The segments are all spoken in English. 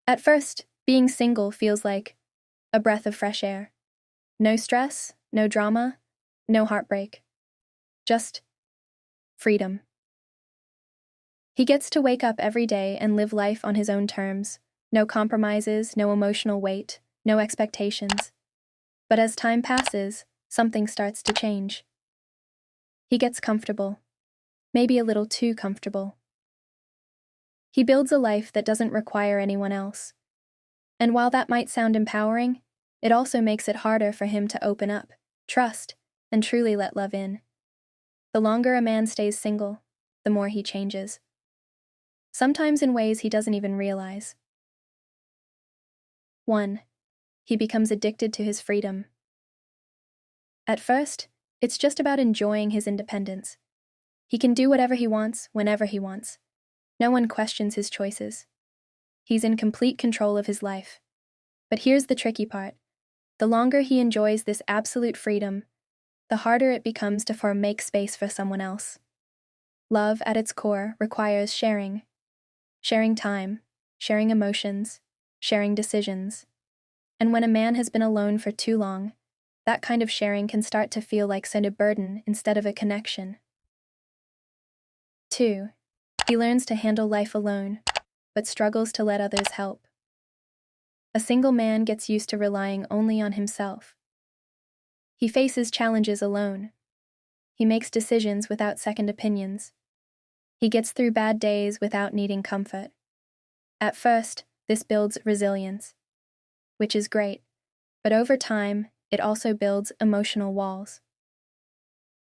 At first, being single feels like a breath of fresh air. No stress, no drama, no heartbreak. Just freedom. He gets to wake up every day and live life on his own terms. No compromises, no emotional weight, no expectations. But as time passes, something starts to change. He gets comfortable. Maybe a little too comfortable. He builds a life that doesn't require anyone else. And while that might sound empowering, it also makes it harder for him to open up, trust, and truly let love in. The longer a man stays single, the more he changes. Sometimes in ways he doesn't even realize. 1. He becomes addicted to his freedom. At first, it's just about enjoying his independence. He can do whatever he wants, whenever he wants. No one questions his choices. He's in complete control of his life. But here's the tricky part. The longer he enjoys this absolute freedom, the harder it becomes to make space for someone else. Love, at its core, requires sharing. Sharing time, sharing emotions, sharing decisions. And when a man has been alone for too long, that kind of sharing can start to feel like a burden instead of a connection. 2. He learns to handle life alone, but struggles to let others help. A single man gets used to relying only on himself. He faces challenges alone. He makes decisions without second opinions. He gets through bad days without needing comfort. At first, this builds resilience, which is great, but over time, it also builds emotional walls.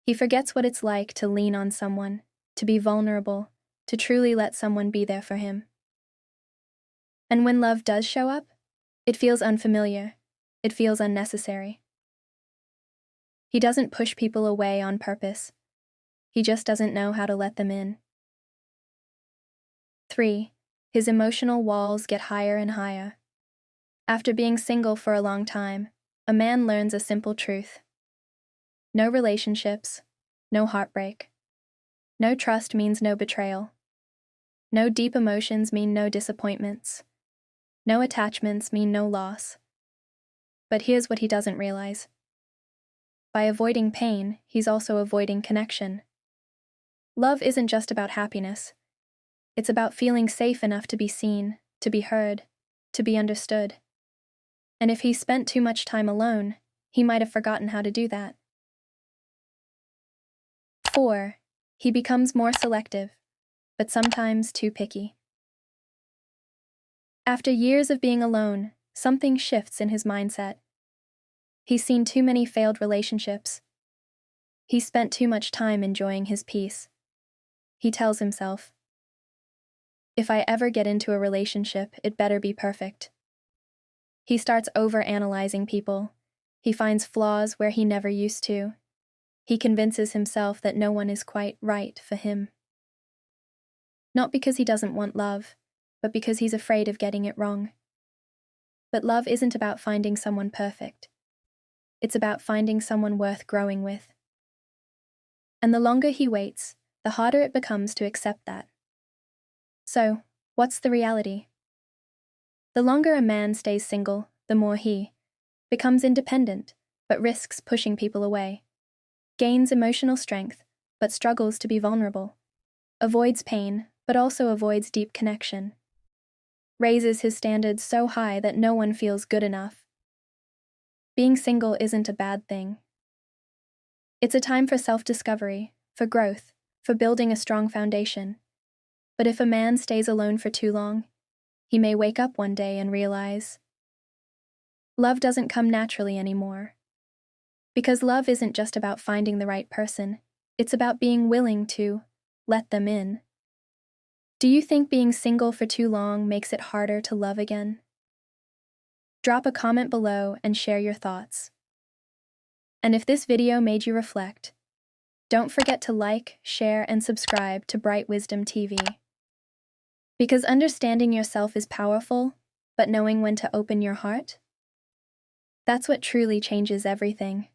He forgets what it's like to lean on someone, to be vulnerable, to truly let someone be there for him. And when love does show up, it feels unfamiliar. It feels unnecessary. He doesn't push people away on purpose. He just doesn't know how to let them in. 3. His emotional walls get higher and higher. After being single for a long time, a man learns a simple truth. No relationships, no heartbreak. No trust means no betrayal. No deep emotions mean no disappointments. No attachments mean no loss. But here's what he doesn't realize. By avoiding pain, he's also avoiding connection. Love isn't just about happiness. It's about feeling safe enough to be seen, to be heard, to be understood. And if he spent too much time alone, he might have forgotten how to do that. 4. He becomes more selective, but sometimes too picky. After years of being alone, something shifts in his mindset. He's seen too many failed relationships. He spent too much time enjoying his peace. He tells himself, if I ever get into a relationship, it better be perfect. He starts overanalyzing people. He finds flaws where he never used to. He convinces himself that no one is quite right for him. Not because he doesn't want love, but because he's afraid of getting it wrong. But love isn't about finding someone perfect. It's about finding someone worth growing with. And the longer he waits, the harder it becomes to accept that. So, what's the reality? The longer a man stays single, the more he becomes independent, but risks pushing people away, gains emotional strength, but struggles to be vulnerable, avoids pain, but also avoids deep connection, raises his standards so high that no one feels good enough. Being single isn't a bad thing. It's a time for self-discovery, for growth, for building a strong foundation. But if a man stays alone for too long, he may wake up one day and realize love doesn't come naturally anymore. Because love isn't just about finding the right person, it's about being willing to let them in. Do you think being single for too long makes it harder to love again? Drop a comment below and share your thoughts. And if this video made you reflect, don't forget to like, share, and subscribe to Bright Wisdom TV. Because understanding yourself is powerful, but knowing when to open your heart? That's what truly changes everything.